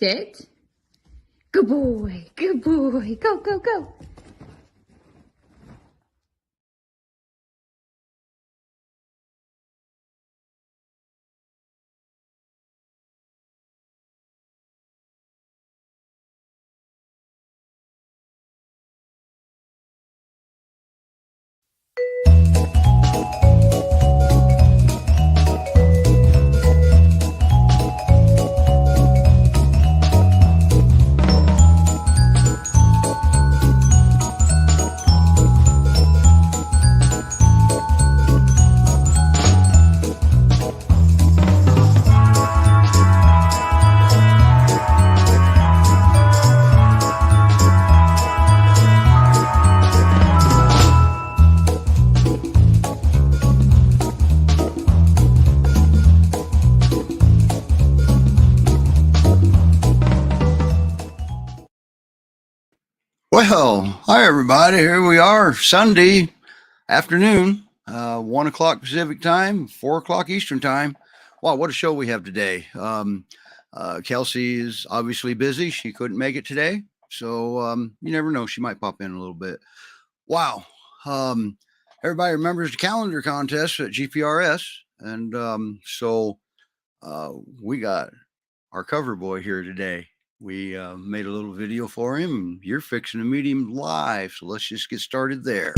Sit. Good boy. Good boy. Go, go, go. Well, hi everybody. Here we are, Sunday afternoon, 1 o'clock Pacific time, 4 o'clock Eastern time. Wow, what a show we have today. Kelsey is obviously busy. She couldn't make it today. So you never know. She might pop in a little bit. Wow. Everybody remembers the calendar contest at GPRS. And so we got our cover boy here today. We made a little video for him. You're fixing to meet him live, so let's just get started there.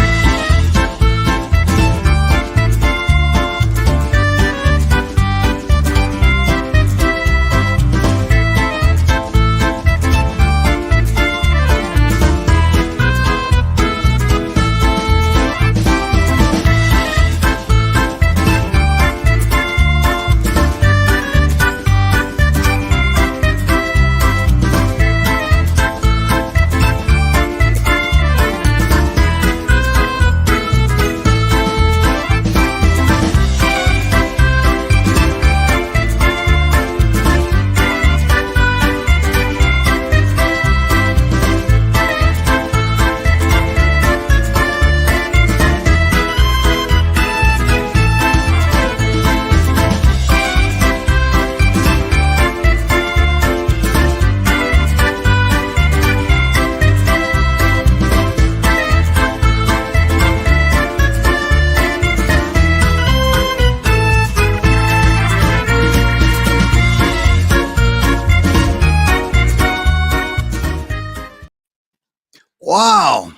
Wow.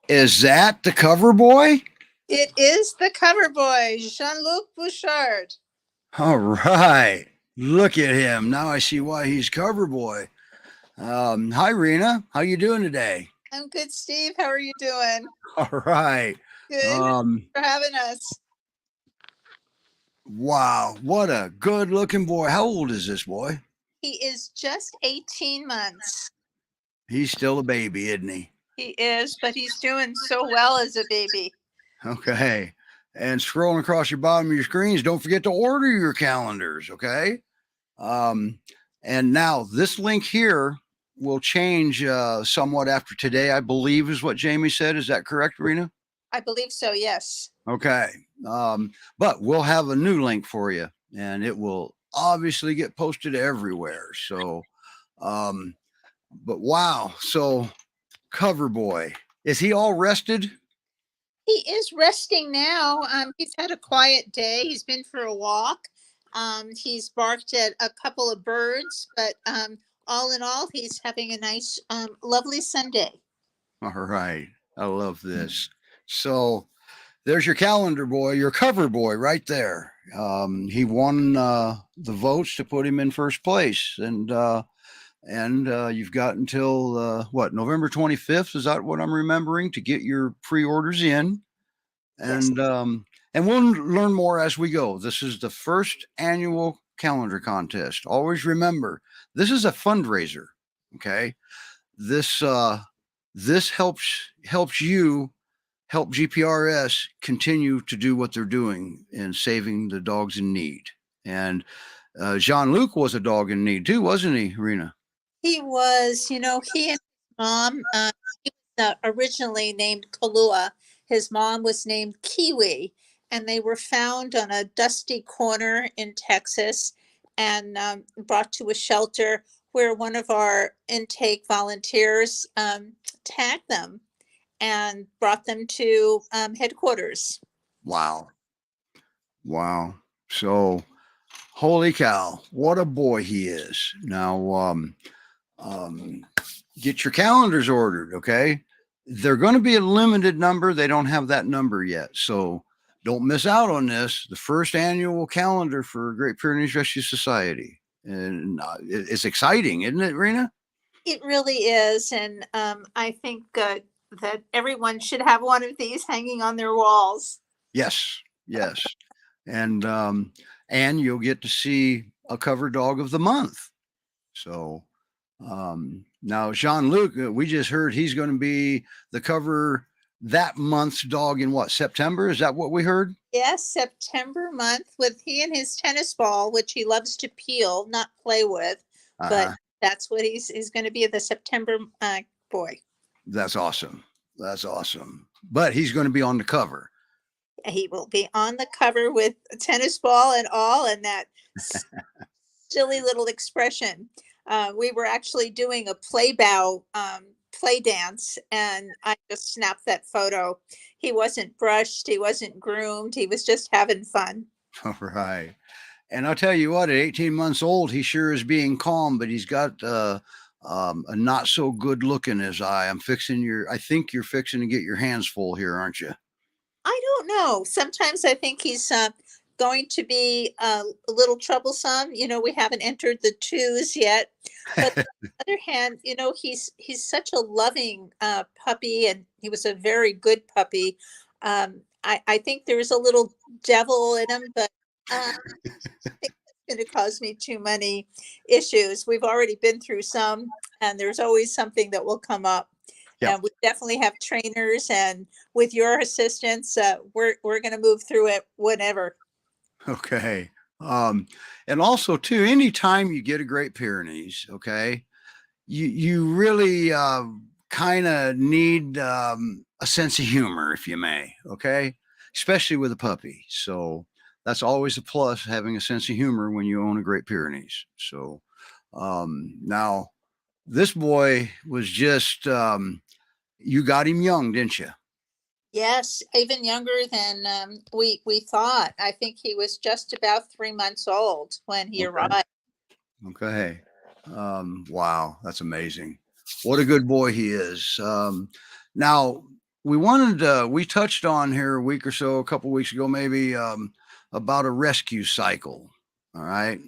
Is that the cover boy? It is the cover boy, Jean-Luc Bouchard. All right. Look at him. Now I see why he's cover boy. Hi, Rena. How you doing today? I'm good, Steve. How are you doing? All right. Good. Thanks for having us. Wow. What a good looking boy. How old is this boy? He is just 18 months. He's still a baby, isn't he? He is, but he's doing so well as a baby. Okay. And scrolling across your bottom of your screens, don't forget to order your calendars, okay? And now this link here will change somewhat after today, I believe is what Jamie said. Is that correct, Rena? I believe so, yes. Okay. But we'll have a new link for you, and it will obviously get posted everywhere. So, but wow. So cover boy, is he all rested? He is resting now. He's had a quiet day. He's been for a walk. He's barked at a couple of birds, but all in all, he's having a nice, lovely Sunday. All right. I love this. So there's your calendar boy, your cover boy right there. He won the votes to put him in first place. And you've got until what, November 25th? Is that what I'm remembering, to get your pre-orders in? And yes. And we'll learn more as we go. This is the first annual calendar contest. Always remember, this is a fundraiser. Okay, this helps you help GPRS continue to do what they're doing in saving the dogs in need. And Jean-Luc was a dog in need too, wasn't he, Rena? He was. You know, he and his mom, he was originally named Kalua. His mom was named Kiwi, and they were found on a dusty corner in Texas and brought to a shelter where one of our intake volunteers tagged them and brought them to headquarters. Wow. Wow. So, holy cow, what a boy he is. Now, um, get your calendars ordered, okay? They're going to be a limited number. They don't have that number yet. So, don't miss out on this. The first annual calendar for Great Pyrenees Rescue Society. And it's exciting, isn't it, Rena? It really is. And I think that everyone should have one of these hanging on their walls. Yes, yes. And you'll get to see a cover dog of the month. So now Jean-Luc, we just heard he's going to be the cover that month's dog in what, September? Is that what we heard? Yes, September month with he and his tennis ball, which he loves to peel, not play with, but that's what he's going to be, the September boy. That's awesome. That's awesome. But he's going to be on the cover. He will be on the cover with a tennis ball and all, and that silly little expression. We were actually doing a play dance, and I just snapped that photo. He wasn't brushed, he wasn't groomed, he was just having fun. All right. And I'll tell you what, at 18 months old, he sure is being calm, but he's got a not so good look in his eye. I think you're fixing to get your hands full here, aren't you? I don't know. Sometimes I think he's going to be a little troublesome. We haven't entered the twos yet. But on the other hand, he's such a loving puppy, and he was a very good puppy. I think there's a little devil in him, but I think it's going to cause me too many issues. We've already been through some, and there's always something that will come up. Yep. And we definitely have trainers, and with your assistance, we're going to move through it whenever. Okay. And also too, anytime you get a Great Pyrenees, okay, you really kind of need a sense of humor, if you may, okay, especially with a puppy. So that's always a plus, having a sense of humor when you own a Great Pyrenees. So now this boy was just you got him young, didn't you? Yes, even younger than we thought. I think he was just about 3 months old when he arrived. Okay. Wow, that's amazing. What a good boy he is. Now we touched on here a couple weeks ago, maybe, about a rescue cycle. All right.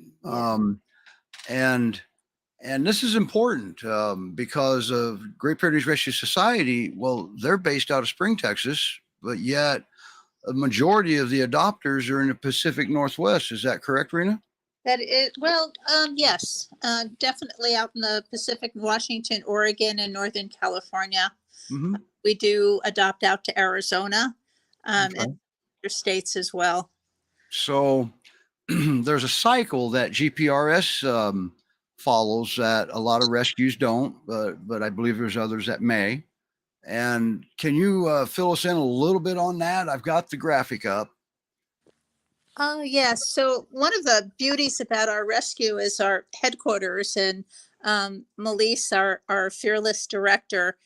And this is important because of Great Pyrenees Rescue Society. Well, they're based out of Spring, Texas, but yet a majority of the adopters are in the Pacific Northwest. Is that correct, Rena? That is, well, yes, definitely out in the Pacific, Washington, Oregon, and Northern California. Mm-hmm. We do adopt out to Arizona and Okay. other states as well. So there's a cycle that GPRS follows that a lot of rescues don't, but I believe there's others that may. And can you fill us in a little bit on that? I've got the graphic up. Yes. So one of the beauties about our rescue is our headquarters, and Melise, our fearless director,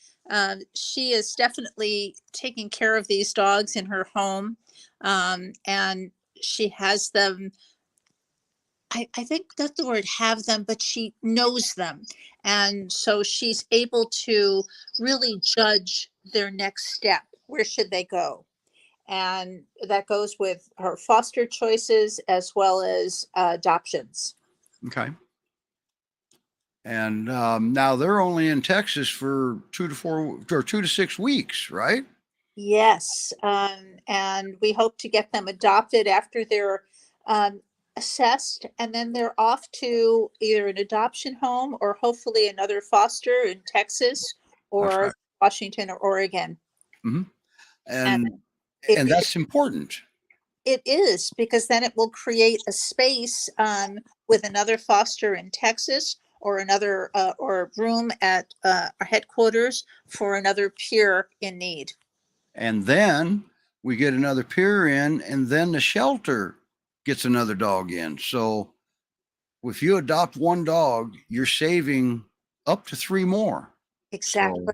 she is definitely taking care of these dogs in her home, and she has them. I think that's the word, have them, but she knows them. And so she's able to really judge their next step. Where should they go? And that goes with her foster choices as well as adoptions. Okay. And now they're only in Texas for 2 to 6 weeks, right? Yes. And we hope to get them adopted after they're assessed, and then they're off to either an adoption home or hopefully another foster in Texas or right. Washington or Oregon. Mm-hmm. And if that's important. It is, because then it will create a space with another foster in Texas or another or room at our headquarters for another peer in need. And then we get another peer in, and then the shelter gets another dog in. So if you adopt one dog, you're saving up to 3 more. Exactly. So,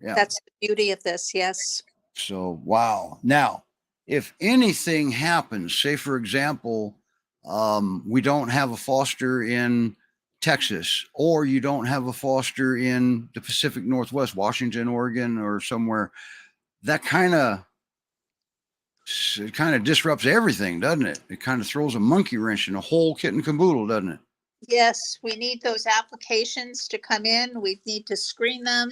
yeah. That's the beauty of this. Yes. So, wow. Now, if anything happens, say, for example, we don't have a foster in Texas, or you don't have a foster in the Pacific Northwest, Washington, Oregon, or somewhere, that kind of disrupts everything, doesn't it? It kind of throws a monkey wrench in a whole kit and caboodle, doesn't it? Yes, we need those applications to come in. We need to screen them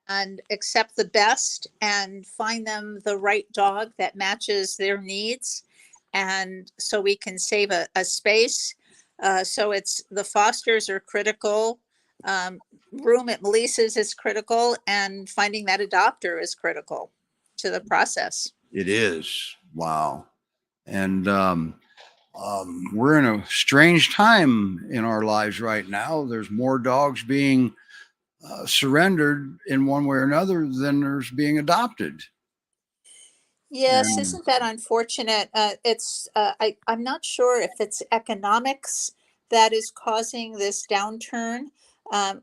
and accept the best and find them the right dog that matches their needs. And so we can save a space. So it's the fosters are critical. Room at Melissa's is critical, and finding that adopter is critical to the process. It is. Wow. And we're in a strange time in our lives right now. There's more dogs being surrendered in one way or another than there's being adopted. Yes, isn't that unfortunate? I'm not sure if it's economics that is causing this downturn.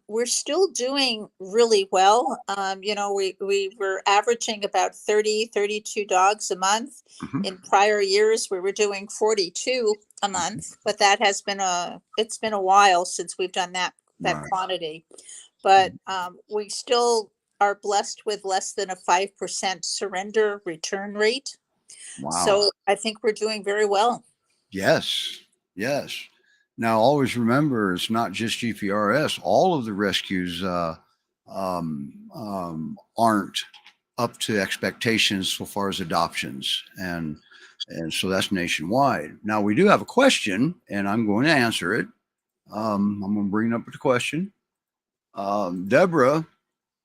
We're still doing really well. We were averaging about 32 dogs a month. Mhm. In prior years, we were doing 42 a month, but it's been a while since we've done that Right. quantity. But we still are blessed with less than a 5% surrender return rate. Wow. So I think we're doing very well. Yes. Yes. Now, always remember, it's not just GPRS. All of the rescues aren't up to expectations so far as adoptions, and so that's nationwide. Now, we do have a question, and I'm going to answer it. I'm going to bring up the question. Deborah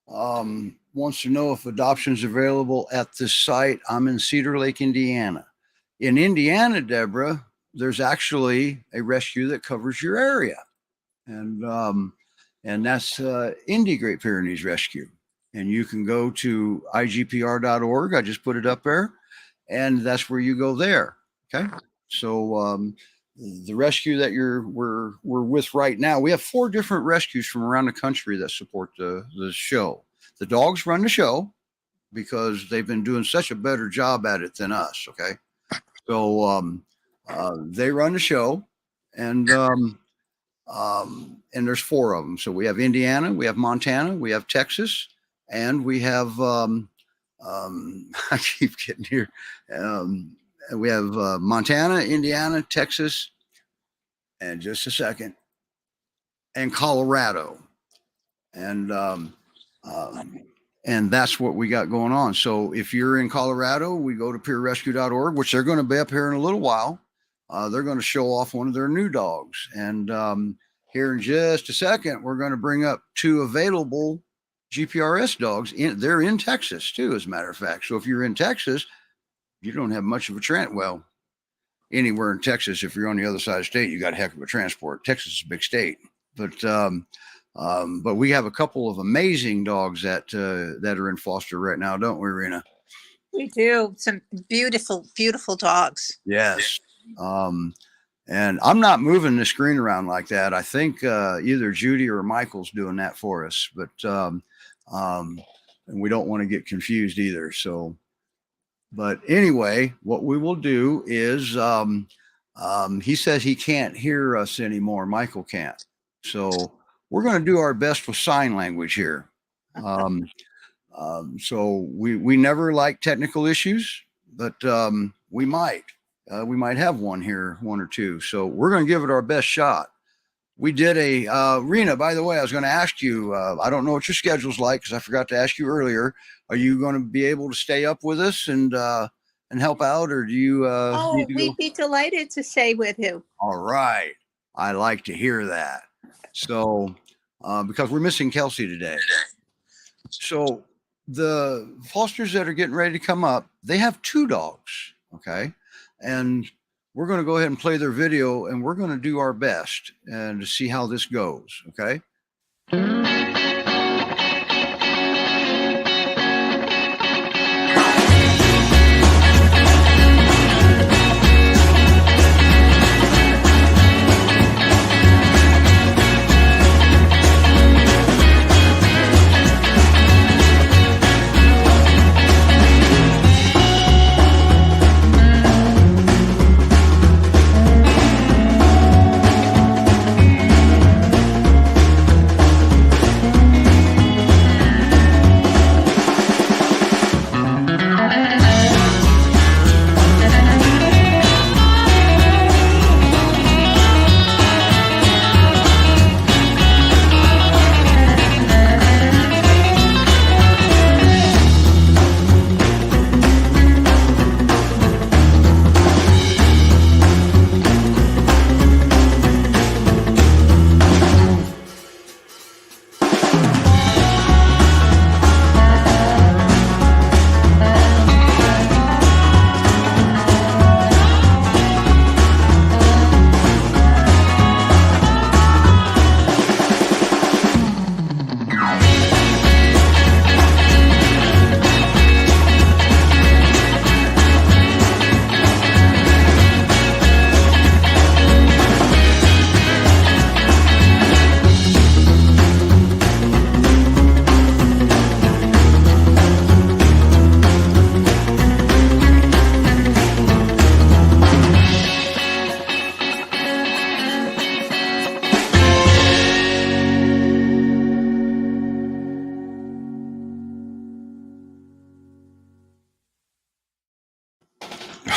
wants to know if adoption's available at this site. I'm in Cedar Lake, Indiana. In Indiana, Deborah, there's actually a rescue that covers your area, and that's Indy Great Pyrenees Rescue. And you can go to igpr.org. I just put it up there, and that's where you go there. Okay, so the rescue that we're with right now, we have 4 different rescues from around the country that support the show. The dogs run the show because they've been doing such a better job at it than us. Okay, so they run the show, and there's 4 of them. So we have Indiana, we have Montana, we have Texas, and we have I keep getting here. We have Montana, Indiana, Texas, and just a second, and Colorado, and that's what we got going on. So if you're in Colorado, we go to PYRescue.org, which they're going to be up here in a little while. They're going to show off one of their new dogs, and here in just a second, we're going to bring up 2 available GPRS dogs. They're in Texas too, as a matter of fact. So if you're in Texas, you don't have much of a well, anywhere in Texas, if you're on the other side of the state, you got a heck of a transport. Texas is a big state, but we have a couple of amazing dogs that are in foster right now, don't we, Rena? We do. Some beautiful, beautiful dogs. Yes. And I'm not moving the screen around like that. I think either Judy or Michael's doing that for us, but and we don't want to get confused either. So, but anyway, what we will do is he says he can't hear us anymore. Michael can't. So we're going to do our best with sign language here. So we never like technical issues, but we might have one or two. So we're going to give it our best shot. We did Rena, by the way, I was going to ask you, I don't know what your schedule's like because I forgot to ask you earlier. Are you going to be able to stay up with us and help out, or do you need to we'd be delighted to stay with you. All right. I like to hear that. So, because we're missing Kelsey today. So the fosters that are getting ready to come up, they have 2 dogs. Okay. And we're going to go ahead and play their video, and we're going to do our best and to see how this goes. Okay.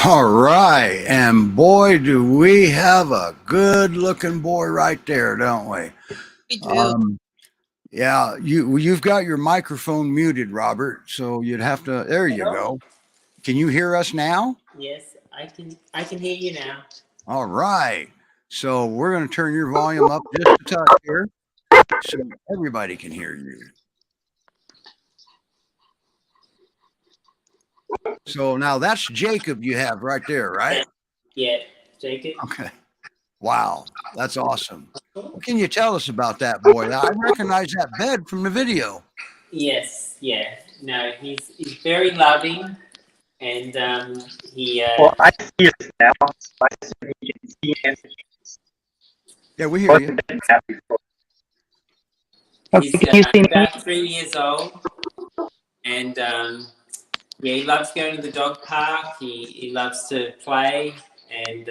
All right. And boy, do we have a good looking boy right there, don't we? We do. Yeah, you've got your microphone muted, Robert. So you'd have to, there you go. Can you hear us now? Yes, I can hear you now. All right. So we're going to turn your volume up just a touch here so everybody can hear you. So now that's Jacob you have right there, right? Yeah, Jacob. Okay. Wow. That's awesome. What can you tell us about that boy? I recognize that bed from the video. Yes, yeah. No, he's very loving, and he. Well, I see it now. I see you can see him. Yeah, we hear you. He's about 3 years old, and yeah, he loves going to the dog park. He loves to play, and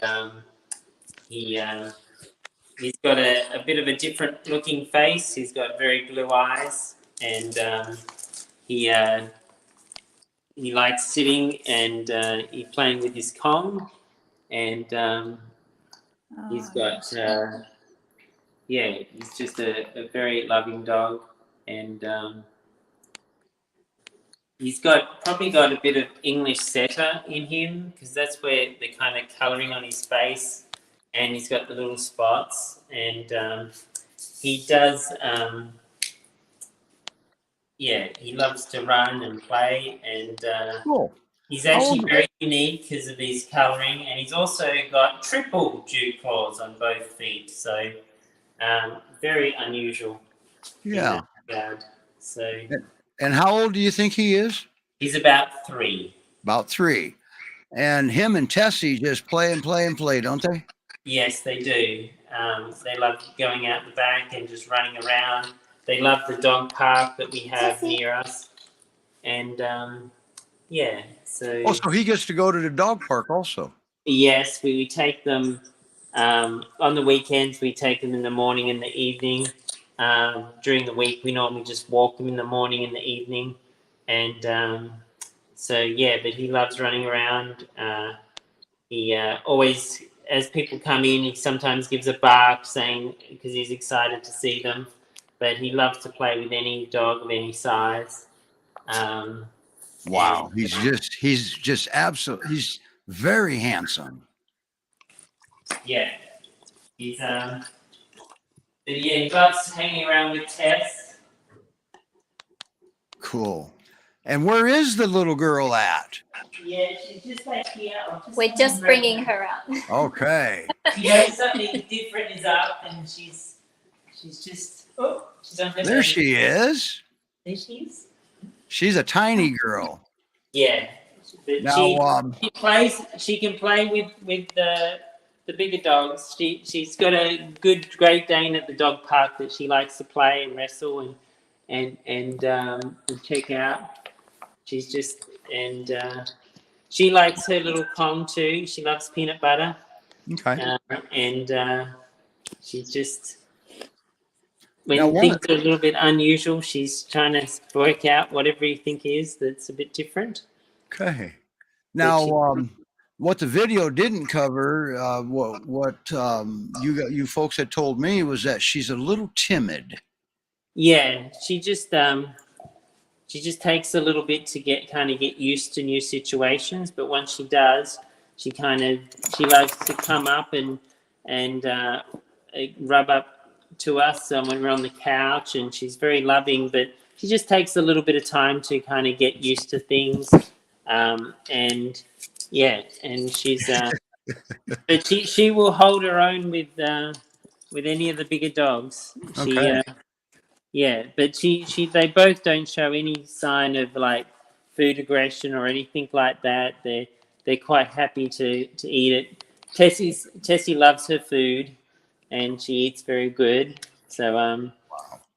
he's got a bit of a different looking face. He's got very blue eyes, and he likes sitting and he's playing with his Kong, and he's got yeah, he's just a very loving dog, and he's probably got a bit of English setter in him, because that's where the kind of colouring on his face, and he's got the little spots, and he does yeah, he loves to run and play, and Cool. he's actually very unique because of his colouring, and he's also got triple dew claws on both feet, so very unusual. Yeah. In that regard. So. And how old do you think he is? He's about 3. About 3. And him and Tessie just play and play and play, don't they? Yes, they do. They love going out the back and just running around. They love the dog park that we have near us, and yeah. So. Oh, so he gets to go to the dog park also. Yes, we take them on the weekends. We take them in the morning and the evening. During the week, we normally just walk them in the morning and the evening, and so yeah. But he loves running around. He always, as people come in, he sometimes gives a bark, saying because he's excited to see them. But he loves to play with any dog of any size. Wow, he's just absolutely, he's very handsome. Yeah, he's but yeah, he loves hanging around with Tess. Cool. And where is the little girl at? Yeah, she's just back here. We're just bringing her out. Okay. She knows something different is up, and she's just she's on her There belly. she is. There she is. She's a tiny girl. Yeah, but Now, she plays. She can play with the bigger dogs. She's got a good Great Dane at the dog park that she likes to play and wrestle and check out. She's just she likes her little Kong too. She loves peanut butter. Okay. And she's just when Now, things are a little bit unusual, she's trying to work out what everything is that's a bit different. Okay. Now, what the video didn't cover, what you folks had told me was that she's a little timid. Yeah, she just takes a little bit to get used to new situations, but once she does, she loves to come up and rub up to us when we're on the couch, and she's very loving, but she just takes a little bit of time to kind of get used to things, and yeah, and she's but she will hold her own with any of the bigger dogs. Okay. Yeah, but they both don't show any sign of like food aggression or anything like that. They're quite happy to eat it. Tessie loves her food, and she eats very good. So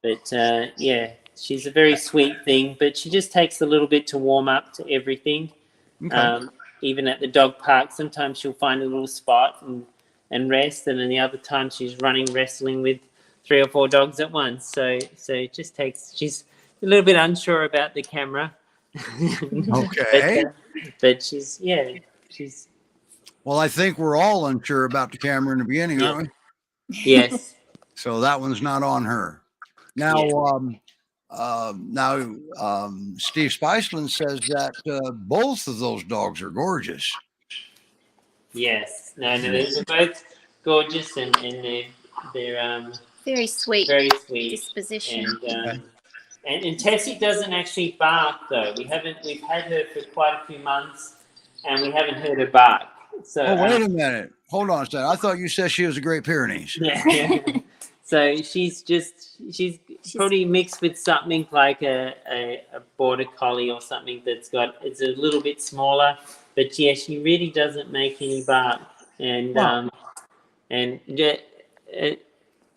but yeah, she's a very sweet thing, but she just takes a little bit to warm up to everything. Okay. Even at the dog park, sometimes she'll find a little spot and rest, and then the other time she's wrestling with 3 or 4 dogs at once. So it just takes. She's a little bit unsure about the camera. Okay. but she's Well, I think we're all unsure about the camera in the beginning, aren't we? Yes. So that one's not on her. Now, Steve Spiceland says that both of those dogs are gorgeous. Yes. No, they're both gorgeous and they're Very sweet very sweet. disposition. And Tessie doesn't actually bark though. We've had her for quite a few months, and we haven't heard her bark. So wait a minute. Hold on a second. I thought you said she was a Great Pyrenees. Yeah. So she's probably mixed with something like a border collie or something it's a little bit smaller. But yeah, she really doesn't make any bark. And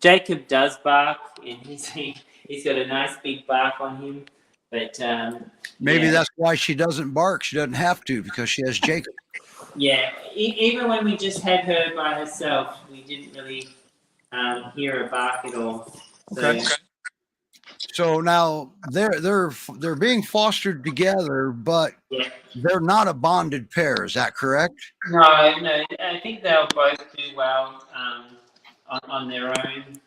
Jacob does bark, and he's got a nice big bark on him. But maybe that's why she doesn't bark. She doesn't have to because she has Jacob. Yeah, even when we just had her by herself, we didn't really hear her bark at all. So, Okay. So now they're being fostered together, but they're not a bonded pair. Is that correct? No. I think they'll both do well on their own.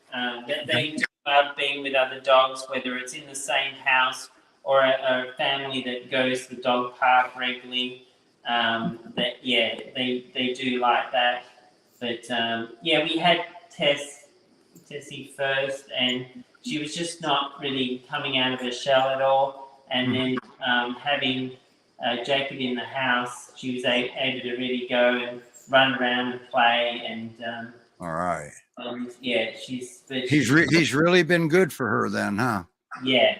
They do love being with other dogs, whether it's in the same house or a family that goes to the dog park regularly. They do like that. But we had Tessie first, and she was just not really coming out of her shell at all. And then having Jacob in the house, she was able to really go and run around and play. And all right. He's really been good for her then, huh? Yeah.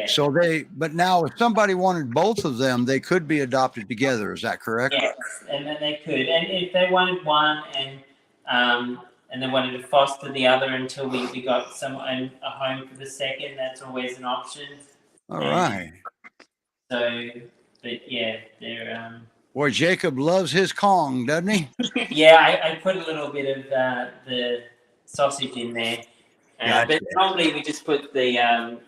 So but now if somebody wanted both of them, they could be adopted together. Is that correct? Yes, and then they could. And if they wanted one and they wanted to foster the other until we got a home for the second, that's always an option. All right. So, but yeah, they're boy, Jacob loves his Kong, doesn't he? Yeah, I put a little bit of the sausage in there, Gotcha. but normally we just put the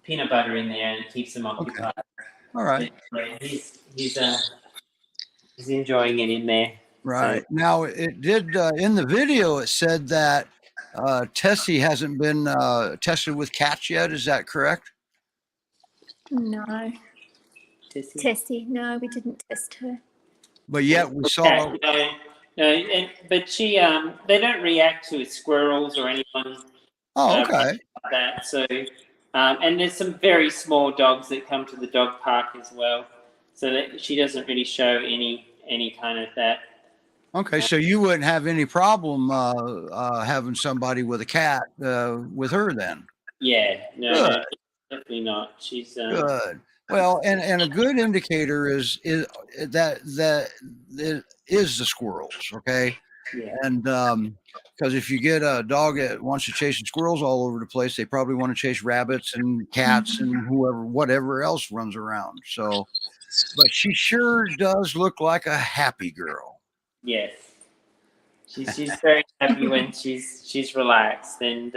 peanut butter in there and it keeps them occupied. Okay. All right. But he's enjoying it in there. Right. So. Now it did in the video. It said that Tessie hasn't been tested with cats yet. Is that correct? No. Tessie, no, we didn't test her. But yet we saw. No, but she they don't react to squirrels or anyone. Oh, okay. Like that. So, and there's some very small dogs that come to the dog park as well. So that she doesn't really show any kind of that. Okay, so you wouldn't have any problem having somebody with a cat with her then? Yeah, no, definitely not. She's good. Well, and a good indicator is that it is the squirrels. Okay. Yeah. And because if you get a dog that wants to chase squirrels all over the place, they probably want to chase rabbits and cats and whatever else runs around. So, but she sure does look like a happy girl. Yes, she's very happy when she's relaxed, and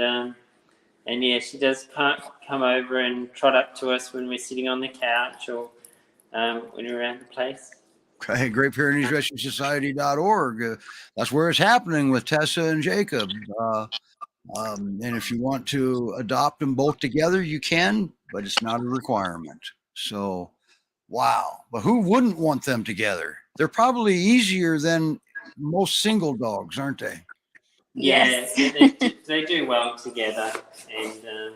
yeah, she does come over and trot up to us when we're sitting on the couch or when we're around the place. Okay, Great Pyrenees Rescue Society.org. That's where it's happening with Tessa and Jacob. And if you want to adopt them both together, you can, but it's not a requirement. So, wow. But who wouldn't want them together? They're probably easier than most single dogs, aren't they? Yes, they do well together. And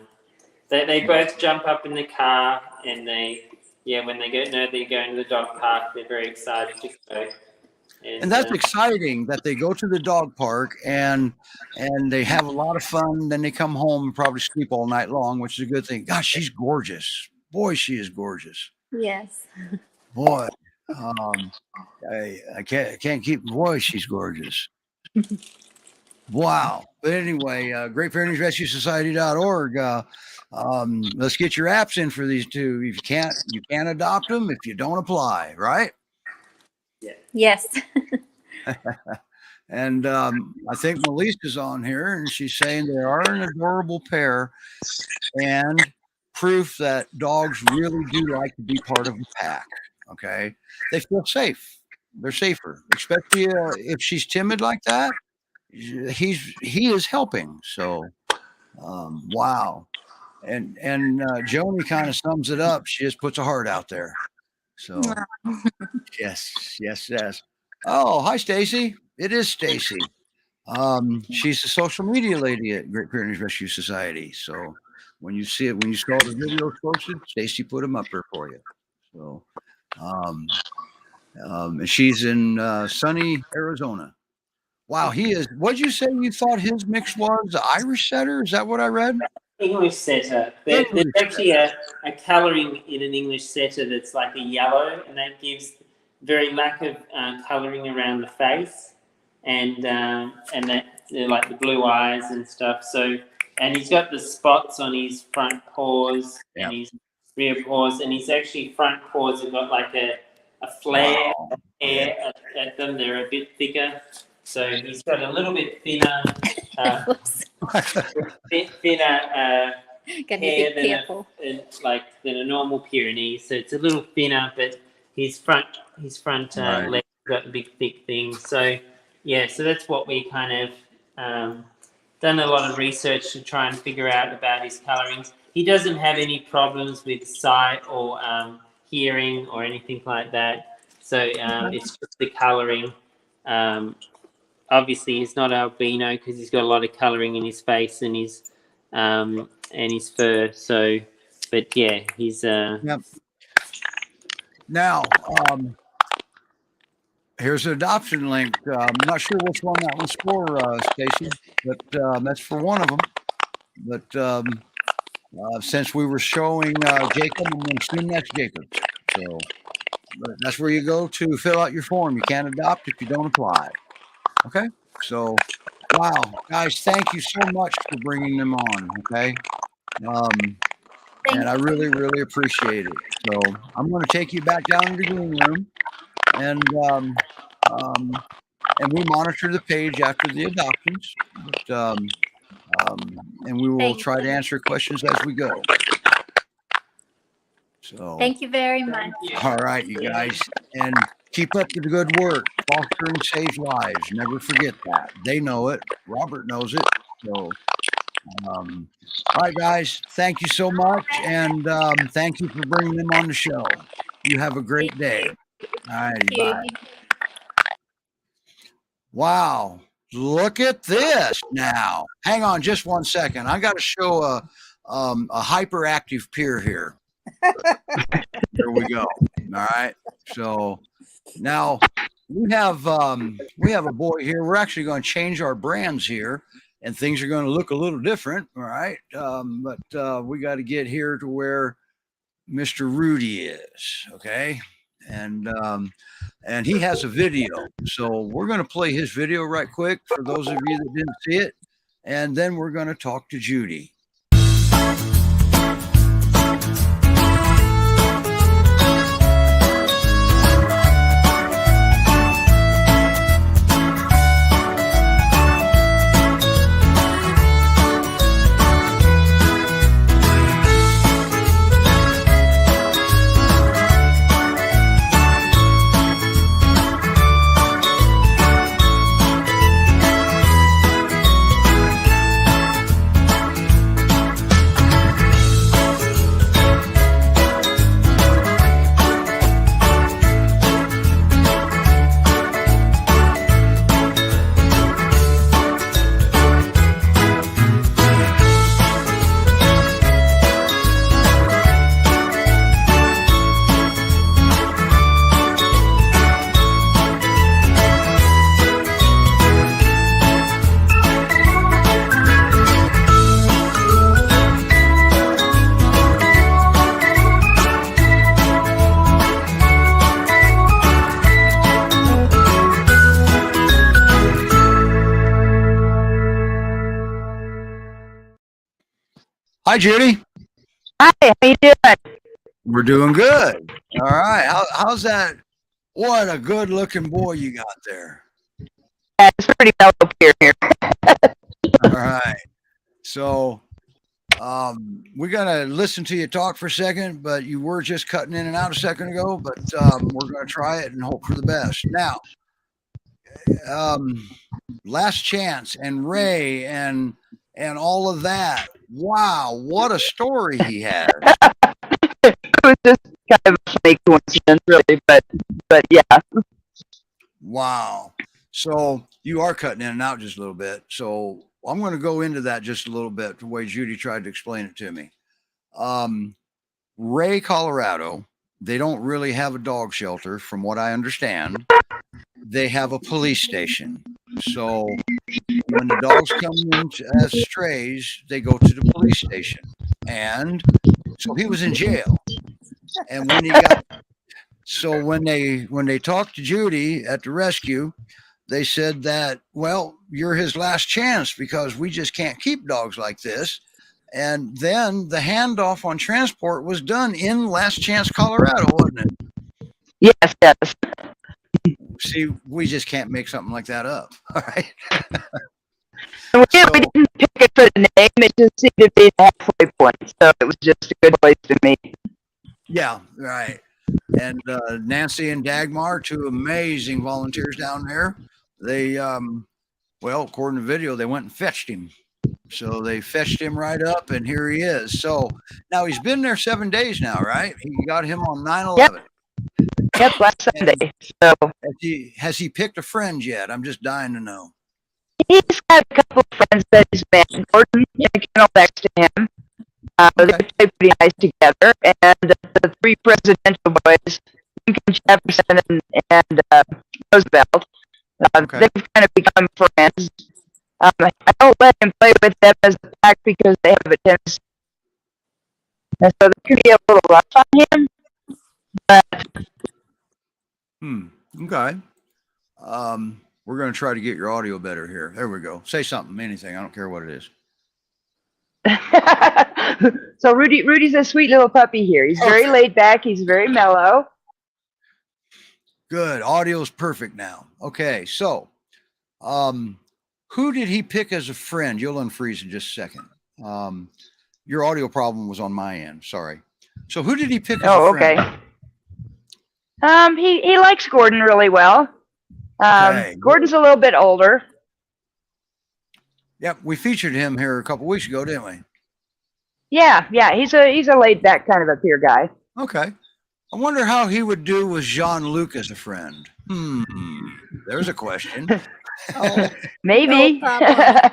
they both jump up in the car, and when they know they're going to the dog park, they're very excited to go. And that's exciting that they go to the dog park and they have a lot of fun. Then they come home and probably sleep all night long, which is a good thing. Gosh, she's gorgeous. Boy, she is gorgeous. Yes. Boy, I can't keep. Boy, she's gorgeous. Wow. But anyway, Great Pyrenees Rescue Society.org. Let's get your apps in for these two. If you can't adopt them if you don't apply, right? Yeah. Yes. And I think Melissa's on here, and she's saying they are an adorable pair and proof that dogs really do like to be part of the pack. Okay. They feel safe. they're safer, especially if she's timid like that. He is helping. So, wow. And Joni kind of sums it up. She just puts a heart out there. So, yes. Oh, hi, Stacy. It is Stacy. She's the social media lady at Great Pyrenees Rescue Society. So when you saw the videos posted, Stacy put them up there for you. So, and she's in sunny Arizona. Wow, he is. What'd you say you thought his mix was? The Irish setter? Is that what I read? English setter. There's actually a colouring in an English setter that's like a yellow, and that gives very lack of colouring around the face, and that like the blue eyes and stuff. So, and he's got the spots on his front paws and his rear paws, and his actually front paws have got like a flare of hair at them. They're a bit thicker. So he's got a little bit thinner, hair than a normal Pyrenees. So it's a little thinner, but his front legs got a big thick thing. So yeah, so that's what we kind of done a lot of research to try and figure out about his colourings. He doesn't have any problems with sight or hearing or anything like that. So it's just the colouring. Obviously, he's not albino because he's got a lot of colouring in his face and his fur. So, but yeah, he's. Yep. Now, here's an adoption link. I'm not sure which one that one's for, Stacy, but that's for one of them. But since we were showing Jacob, I'm going to assume that's Jacob. So, but that's where you go to fill out your form. You can't adopt if you don't apply. Okay, so wow, guys, thank you so much for bringing them on. Okay, and I really, really appreciate it. So I'm going to take you back down to the green room, and we monitor the page after the adoptions, and we will try to answer questions as we go. So thank you very much. All right, you guys, and keep up the good work. Fostering saves lives. Never forget that. They know it. Robert knows it. So, all right, guys, thank you so much, and thank you for bringing them on the show. You have a great day. All righty, bye. Wow, look at this now. Hang on just one second. I got to show a hyperactive peer here. There we go. All right. So now we have a boy here. We're actually going to change our brands here, and things are going to look a little different. All right. But we got to get here to where Mr. Rudy is. Okay. And he has a video. So we're going to play his video right quick for those of you that didn't see it. And then we're going to talk to Judy. Hi, Judy. Hi, how you doing? We're doing good. All right. How's that? What a good looking boy you got there. Yeah, it's pretty mellow here. All right. So We're gonna listen to you talk for a second, but you were just cutting in and out a second ago. But we're gonna try it and hope for the best. Now, Last Chance and Ray and all of that. Wow, what a story he has. It was just kind of a funny coincidence, really, but yeah. Wow. So you are cutting in and out just a little bit. So I'm going to go into that just a little bit, the way Judy tried to explain it to me. Ray, Colorado, they don't really have a dog shelter, from what I understand. They have a police station. So when the dogs come in as strays, they go to the police station. And so he was in jail. And when they talked to Judy at the rescue, they said that, well, you're his last chance because we just can't keep dogs like this. And then the handoff on transport was done in Last Chance, Colorado, wasn't it? Yes, yes. See, we just can't make something like that up. All right. We didn't pick it for the name. It just seemed to be the halfway point. So it was just a good place to meet. Yeah, right. And Nancy and Dagmar, two amazing volunteers down there. They, well, according to video, they went and fetched him. So they fetched him right up, and here he is. So now he's been there 7 days now, right? He got him on 9/11. Yep, last Sunday. So has he picked a friend yet? I'm just dying to know. he's got a couple of friends that he's met. Gordon in a kennel next to him. They play pretty nice together. And the three presidential boys, Lincoln, Jefferson, and Roosevelt, they've kind of become friends. I don't let him play with them as a pack because they have a tendency. And so there can be a little rough on him. But Okay. We're going to try to get your audio better here. There we go. Say something, anything. I don't care what it is. So Rudy's a sweet little puppy here. He's very laid back. He's very mellow. Good. Audio's perfect now. Okay. So, who did he pick as a friend? You'll unfreeze in just a second. Your audio problem was on my end. Sorry. So who did he pick as a friend? Okay. He likes Gordon really well. Gordon's a little bit older. Yep, we featured him here a couple weeks ago, didn't we? Yeah. He's a laid back kind of a peer guy. Okay. I wonder how he would do with Jean-Luc as a friend. There's a question. Maybe. No problem.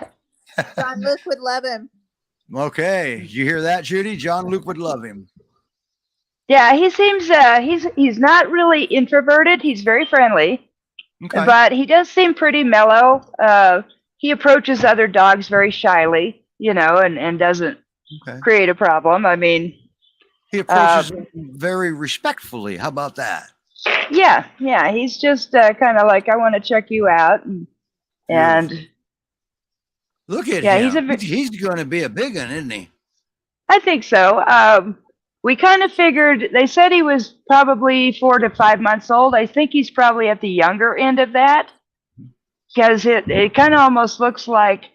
Jean-Luc would love him. Okay, you hear that, Judy? Jean-Luc would love him. Yeah, he seems he's not really introverted. He's very friendly, but he does seem pretty mellow. He approaches other dogs very shyly, and doesn't create a problem. I mean, he approaches them very respectfully. How about that? Yeah. He's just kind of like, I want to check you out, and look at him. He's going to be a big one, isn't he? I think so. We kind of figured, they said he was probably 4 to 5 months old. I think he's probably at the younger end of that, because it kind of almost looks like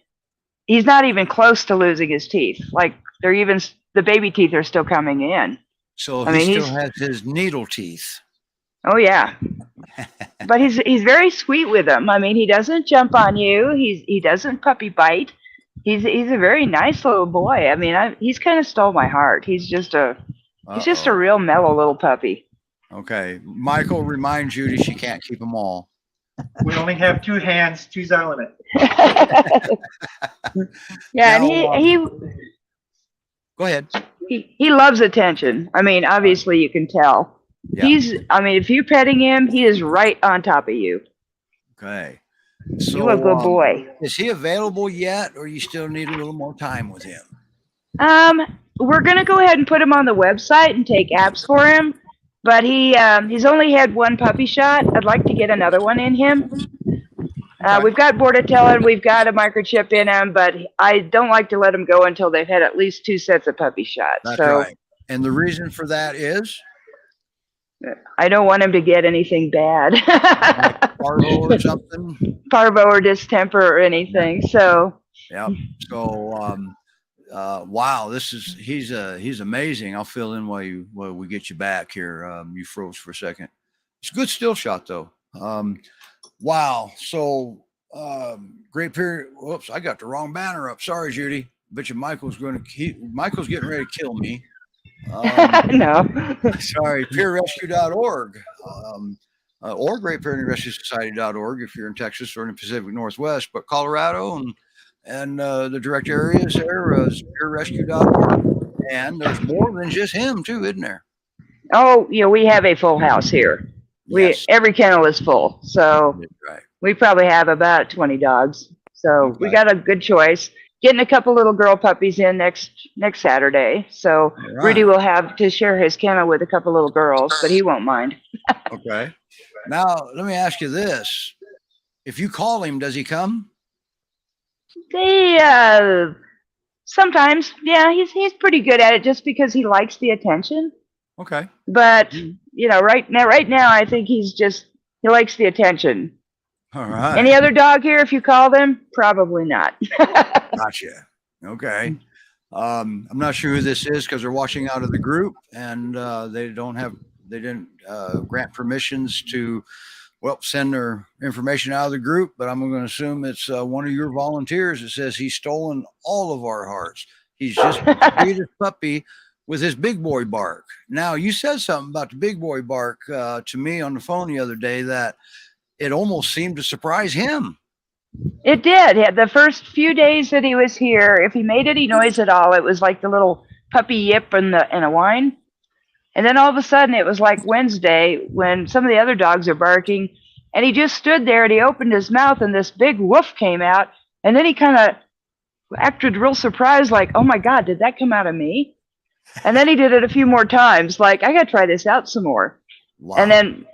he's not even close to losing his teeth. Like the baby teeth are still coming in. So he still has his needle teeth. Oh yeah. But he's very sweet with them. I mean, he doesn't jump on you. He doesn't puppy bite. He's a very nice little boy. I mean, he's kind of stole my heart. He's just a real mellow little puppy. Okay, Michael, remind Judy she can't keep them all. We only have 2 hands. 2's our limit. Yeah, and he go ahead. He loves attention. I mean, obviously you can tell. Yeah. If you're petting him, he is right on top of you. Okay. So, you're a good boy. Is he available yet, or you still need a little more time with him? We're gonna go ahead and put him on the website and take apps for him. But he's only had 1 puppy shot. I'd like to get another one in him. We've got Bordetella and we've got a microchip in him, but I don't like to let them go until they've had at least 2 sets of puppy shots. That's right. And the reason for that is? I don't want him to get anything bad. Like parvo or something? Parvo or distemper or anything. So. Yeah. So Wow, he's amazing. I'll fill in while we get you back here. You froze for a second. It's a good still shot though. Wow. So great period. Whoops, I got the wrong banner up. Sorry, Judy. Bet you Michael's getting ready to kill me. No. Sorry, PYRescue.org. Or Great Pyrenees Rescue Society.org if you're in Texas or in the Pacific Northwest, but Colorado and the direct areas there is PYRescue.org. And there's more than just him too, isn't there? Oh, we have a full house here. Yes. Every kennel is full, so Right. we probably have about 20 dogs. So we Okay. got a good choice. Getting a couple little girl puppies in next Saturday. So All right. Rudy will have to share his kennel with a couple little girls, but he won't mind. Okay. Now let me ask you this: if you call him, does he come? They sometimes, yeah, he's pretty good at it just because he likes the attention. Okay. But right now, I think he likes the attention. All right. Any other dog here? If you call them, probably not. Gotcha. Okay. I'm not sure who this is because they're watching out of the group and they didn't grant permissions to, send their information out of the group, but I'm going to assume it's one of your volunteers that says he's stolen all of our hearts. He's just the sweetest puppy with his big boy bark. Now, you said something about the big boy bark to me on the phone the other day that it almost seemed to surprise him. It did. Yeah, the first few days that he was here, if he made any noise at all, it was like the little puppy yip and a whine. And then all of a sudden, it was like Wednesday when some of the other dogs are barking, and he just stood there and he opened his mouth and this big woof came out, and then he kind of acted real surprised, like, "Oh my God, did that come out of me?" And then he did it a few more times, like, "I got to try this out some more." Wow. And then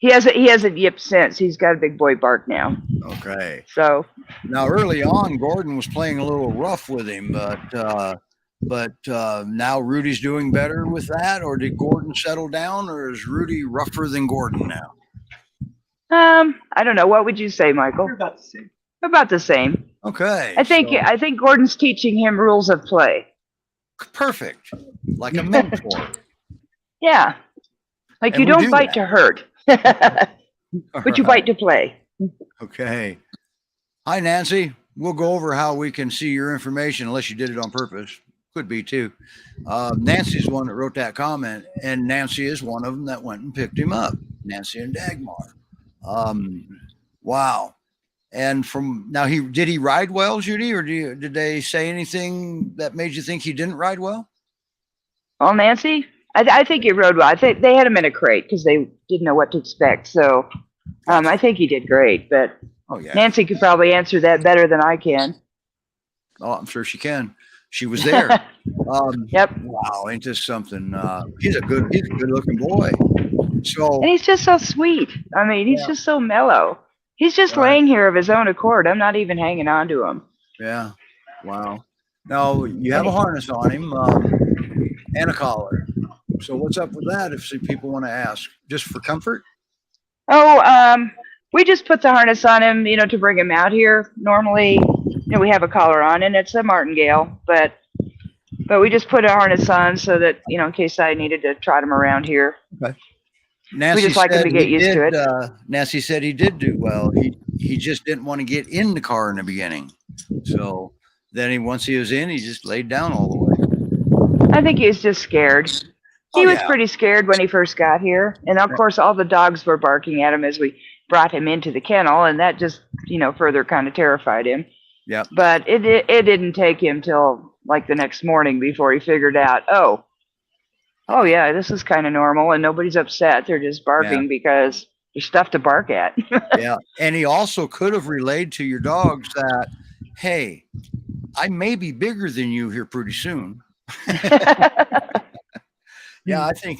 he hasn't yipped since. He's got a big boy bark now. Okay. So now early on, Gordon was playing a little rough with him, but now Rudy's doing better with that, or did Gordon settle down, or is Rudy rougher than Gordon now? I don't know. What would you say, Michael? We're about the same. About the same. Okay. I think Gordon's teaching him rules of play. Perfect. Like a mentor. Yeah. Like And you we don't do bite that. to hurt, but you bite to play. Okay. Hi, Nancy. We'll go over how we can see your information unless you did it on purpose. Could be too. Nancy's the one that wrote that comment, and Nancy is one of them that went and picked him up. Nancy and Dagmar. Wow. And from now, did he ride well, Judy, or did they say anything that made you think he didn't ride well? Well, Nancy, I think he rode well. I think they had him in a crate because they didn't know what to expect. So I think he did great. But yeah. Nancy could probably answer that better than I can. Oh, I'm sure she can. She was there. Yep. Wow, ain't this something? He's a good looking boy. So, and he's just so sweet. I mean, he's just so mellow. He's just laying here of his own accord. I'm not even hanging on to him. Yeah. Wow. Now you have a harness on him and a collar. So what's up with that? If people want to ask, just for comfort? Oh, we just put the harness on him, to bring him out here. Normally, we have a collar on, and it's a martingale, but we just put a harness on so that in case I needed to trot him around here. Okay. Nancy we just like him to get used to it. Nancy said he did do well. He just didn't want to get in the car in the beginning. So then once he was in, he just laid down all the way. I think he was just scared. He was pretty scared when he first got here. And of course, all the dogs were barking at him as we brought him into the kennel. And that just, further kind of terrified him. Yeah. But it didn't take him till like the next morning before he figured out, oh yeah, this is kind of normal and nobody's upset. They're just barking because there's stuff to bark at. Yeah. And he also could have relayed to your dogs that, hey, I may be bigger than you here pretty soon. Yeah, I think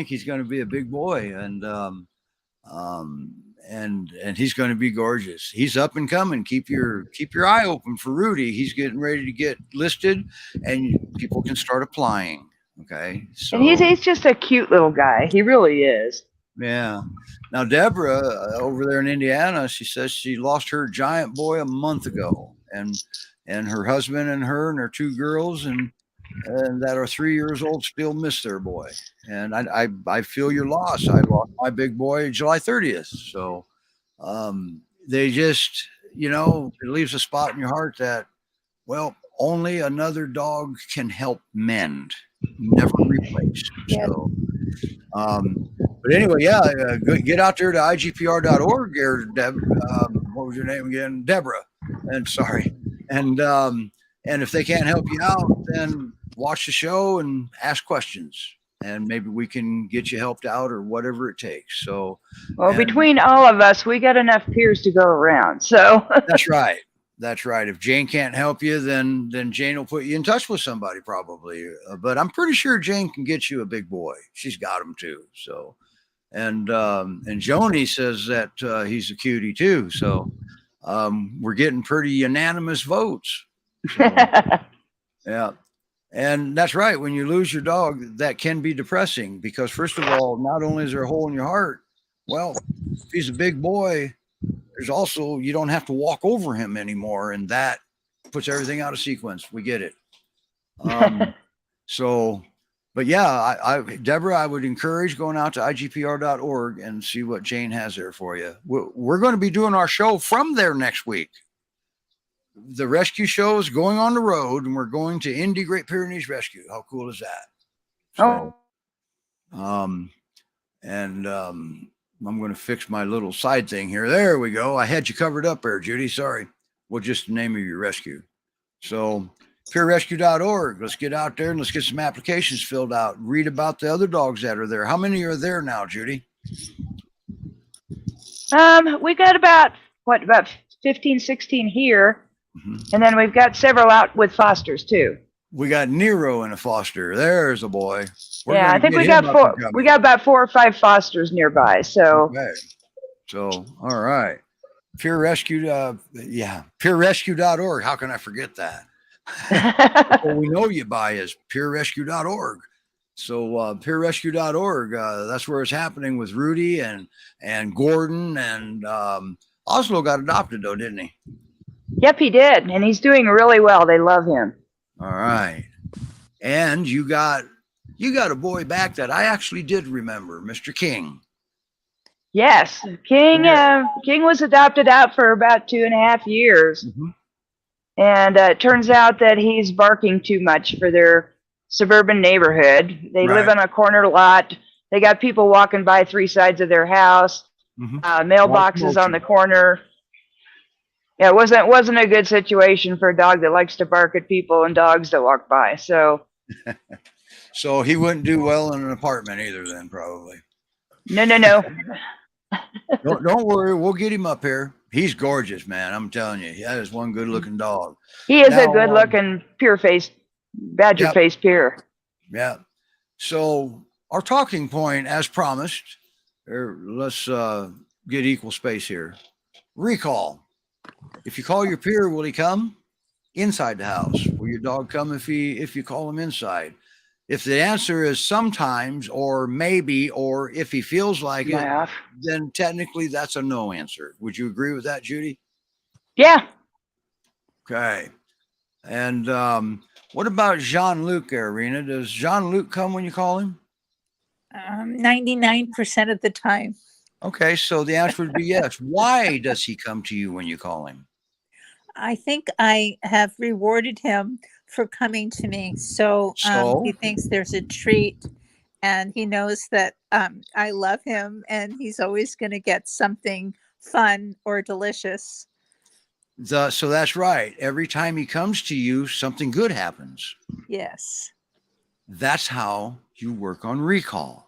he's going to be a big boy, and he's going to be gorgeous. He's up and coming. Keep your eye open for Rudy. He's getting ready to get listed, and people can start applying. Okay, so and he's just a cute little guy. He really is. Yeah. Now Deborah over there in Indiana, she says she lost her giant boy a month ago, and and her husband and her and their two girls and that are 3 years old still miss their boy. And I feel your loss. I lost my big boy July 30th. So they just, it leaves a spot in your heart that, well, only another dog can help mend, never replace. Yeah. So, but anyway, yeah, get out there to igpr.org or what was your name again? Deborah. And sorry. And if they can't help you out, then watch the show and ask questions, and maybe we can get you helped out or whatever it takes. So, well, between all of us, we got enough peers to go around. So that's right. That's right. If Jane can't help you, then Jane will put you in touch with somebody probably. But I'm pretty sure Jane can get you a big boy. She's got him too. So, and Joni says that he's a cutie too. So, we're getting pretty unanimous votes. So, yeah. And that's right. When you lose your dog, that can be depressing because, first of all, not only is there a hole in your heart, well, if he's a big boy, there's also, you don't have to walk over him anymore. And that puts everything out of sequence. We get it. So, but yeah, Deborah, I would encourage going out to igpr.org and see what Jane has there for you. We're going to be doing our show from there next week. The rescue show is going on the road, and we're going to Indy Great Pyrenees Rescue. How cool is that? So, I'm going to fix my little side thing here. There we go. I had you covered up there, Judy. Sorry. Well, just the name of your rescue. So PYRescue.org. Let's get out there and let's get some applications filled out. Read about the other dogs that are there. How many are there now, Judy? We got about 15, 16 here. Mm-hmm. And then we've got several out with fosters too. We got Nero in a foster. There's a boy. I think we got four. We got about 4 or 5 fosters nearby. So, okay. So, all right. PYRescue, PYRescue.org. How can I forget that? What we know you by is PYRescue.org. So, PYRescue.org. That's where it's happening with Rudy and Gordon and Oslo got adopted though, didn't he? Yep, he did, and he's doing really well. They love him. All right, and you got a boy back that I actually did remember, Mr. King. Yes, King. King was adopted out for about 2.5 years, and it turns out that he's barking too much for their suburban neighborhood. They live on a corner lot. They got people walking by 3 sides of their house. Mailboxes on the corner. Yeah, it wasn't a good situation for a dog that likes to bark at people and dogs that walk by. So, so he wouldn't do well in an apartment either, then probably. No. Don't worry, we'll get him up here. He's gorgeous, man. I'm telling you, that is one good-looking dog. He is a good-looking, pure-faced, badger-faced pure. Yeah. So our talking point, as promised, let's get equal space here. Recall. If you call your peer, will he come inside the house? Will your dog come if you call him inside? If the answer is sometimes or maybe or if he feels like it, then technically that's a no answer. Would you agree with that, Judy? Yeah. Okay. And what about Jean-Luc, Arena? Does Jean-Luc come when you call him? 99% of the time. Okay, so the answer would be yes. Why does he come to you when you call him? I think I have rewarded him for coming to me. So he thinks there's a treat, and he knows that I love him, and he's always going to get something fun or delicious. So that's right. Every time he comes to you, something good happens. Yes. That's how you work on recall.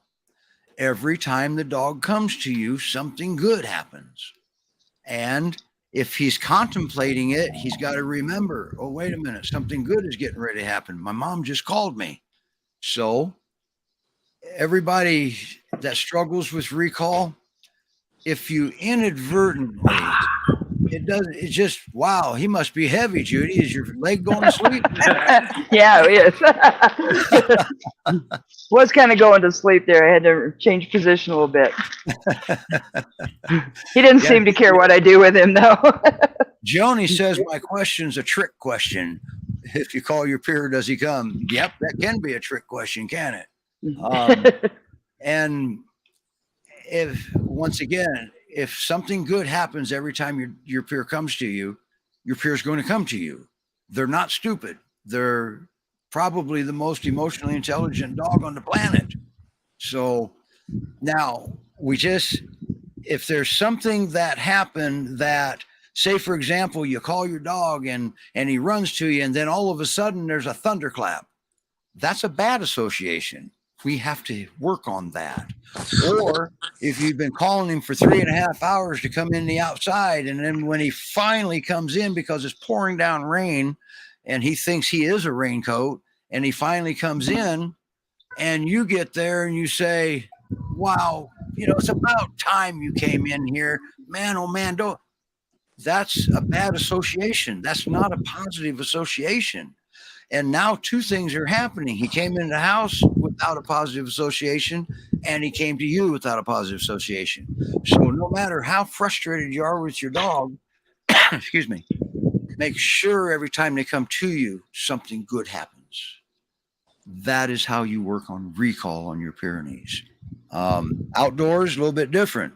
Every time the dog comes to you, something good happens. And if he's contemplating it, he's got to remember, oh, wait a minute, something good is getting ready to happen. My mom just called me. So everybody that struggles with recall, if you inadvertently it doesn't. It's just wow. He must be heavy, Judy. Is your leg going to sleep? Yeah, it is. Was kind of going to sleep there. I had to change position a little bit. He didn't seem to care what I do with him, though. Joni says my question's a trick question. If you call your peer, does he come? Yep, that can be a trick question, can it? And if once again, if something good happens every time your peer comes to you, your peer is going to come to you. They're not stupid. They're probably the most emotionally intelligent dog on the planet. So now if there's something that happened that, say, for example, you call your dog and he runs to you and then all of a sudden there's a thunderclap. That's a bad association. We have to work on that. Or if you've been calling him for 3.5 hours to come in the outside, and then when he finally comes in because it's pouring down rain and he thinks he is a raincoat and he finally comes in and you get there and you say, wow, it's about time you came in here. Man, oh man, that's a bad association. That's not a positive association. And now two things are happening. He came into the house without a positive association, and he came to you without a positive association. So no matter how frustrated you are with your dog, excuse me, make sure every time they come to you, something good happens. That is how you work on recall on your Pyrenees. Outdoors, a little bit different.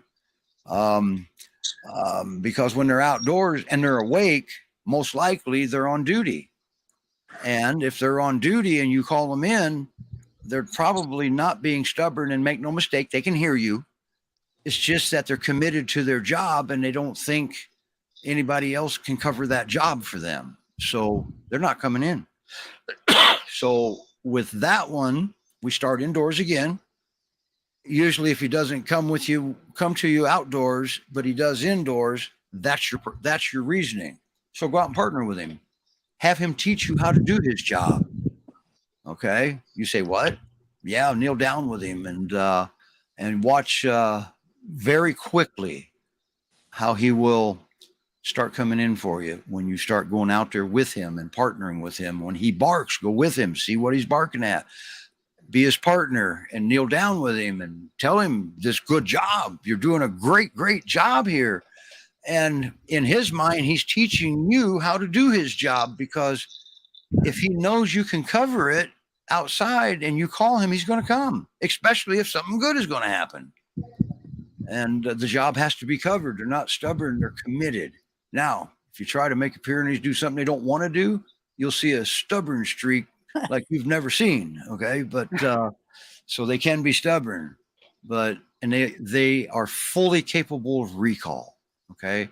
Because when they're outdoors and they're awake, most likely they're on duty. And if they're on duty and you call them in, they're probably not being stubborn, and make no mistake, they can hear you. It's just that they're committed to their job and they don't think anybody else can cover that job for them. So they're not coming in. So with that one, we start indoors again. Usually if he doesn't come to you outdoors, but he does indoors, that's your reasoning. So go out and partner with him. Have him teach you how to do his job. Okay. You say, what? Yeah, kneel down with him and watch very quickly how he will start coming in for you when you start going out there with him and partnering with him. When he barks, go with him, see what he's barking at. Be his partner and kneel down with him and tell him this good job. You're doing a great, great job here. And in his mind, he's teaching you how to do his job, because if he knows you can cover it outside and you call him, he's going to come, especially if something good is going to happen. And the job has to be covered. They're not stubborn. They're committed. Now, if you try to make a Pyrenees do something they don't want to do, you'll see a stubborn streak like you've never seen. Okay. But so they can be stubborn, and they are fully capable of recall. Okay.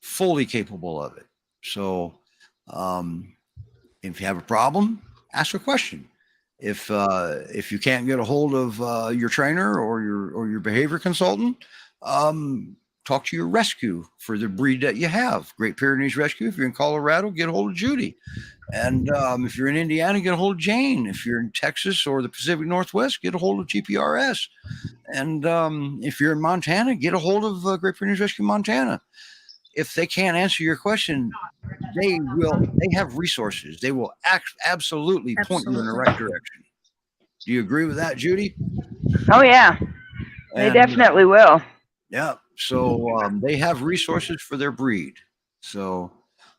Fully capable of it. So if you have a problem, ask a question. If you can't get a hold of your trainer or your behavior consultant, talk to your rescue for the breed that you have. Great Pyrenees Rescue. If you're in Colorado, get a hold of Judy. And if you're in Indiana, get a hold of Jane. If you're in Texas or the Pacific Northwest, get a hold of GPRS. And if you're in Montana, get a hold of Great Pyrenees Rescue Montana. If they can't answer your question, they have resources. They will absolutely point you in the right direction. Do you agree with that, Judy? Oh, yeah. They definitely will. Yeah. So they have resources for their breed. So,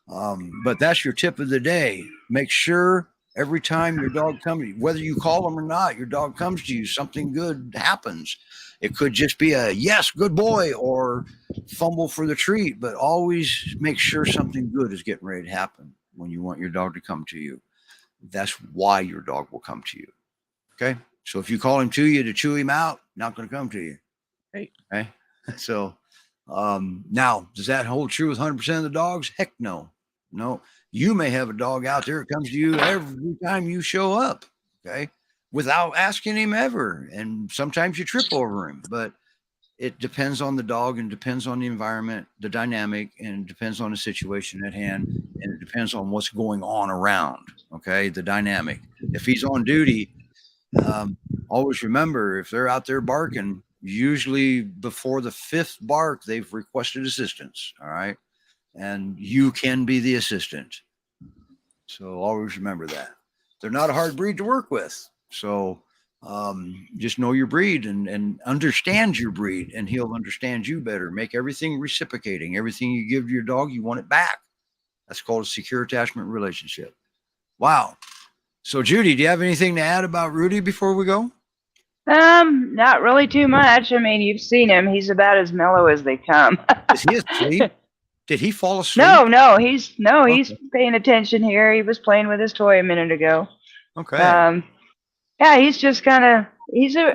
but that's your tip of the day. Make sure every time your dog comes, whether you call them or not, your dog comes to you, something good happens. It could just be a yes, good boy, or fumble for the treat, but always make sure something good is getting ready to happen when you want your dog to come to you. That's why your dog will come to you. Okay. So if you call him to you to chew him out, not going to come to you. Right. Okay. So now, does that hold true with 100% of the dogs? Heck no. No. You may have a dog out there that comes to you every time you show up. Okay. Without asking him ever. And sometimes you trip over him, but it depends on the dog and depends on the environment, the dynamic, and it depends on the situation at hand. And it depends on what's going on around. Okay. The dynamic. If he's on duty, always remember, if they're out there barking, usually before the 5th bark, they've requested assistance. All right. and you can be the assistant. So always remember that. They're not a hard breed to work with. So just know your breed and understand your breed, and he'll understand you better. Make everything reciprocating. Everything you give to your dog, you want it back. That's called a secure attachment relationship. Wow. So Judy, do you have anything to add about Rudy before we go? Not really too much. I mean, you've seen him. He's about as mellow as they come. Is he asleep? Did he fall asleep? No, he's Okay. paying attention here. He was playing with his toy a minute ago. Okay. Yeah, he's just kind of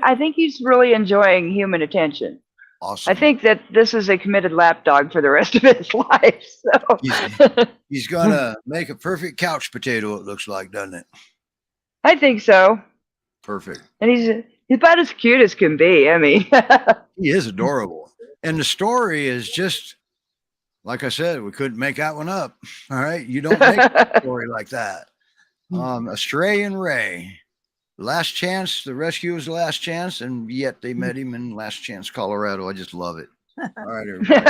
I think he's really enjoying human attention. Awesome. I think that this is a committed lapdog for the rest of his life. So He's gonna make a perfect couch potato, it looks like, doesn't it? I think so. Perfect. And he's about as cute as can be. I mean, He is adorable. And the story is just, like I said, we couldn't make that one up. All right. You don't make a story like that. Astray and Ray. Last chance. The rescue was the last chance. And yet they met him in Last Chance, Colorado. I just love it. All right, everybody.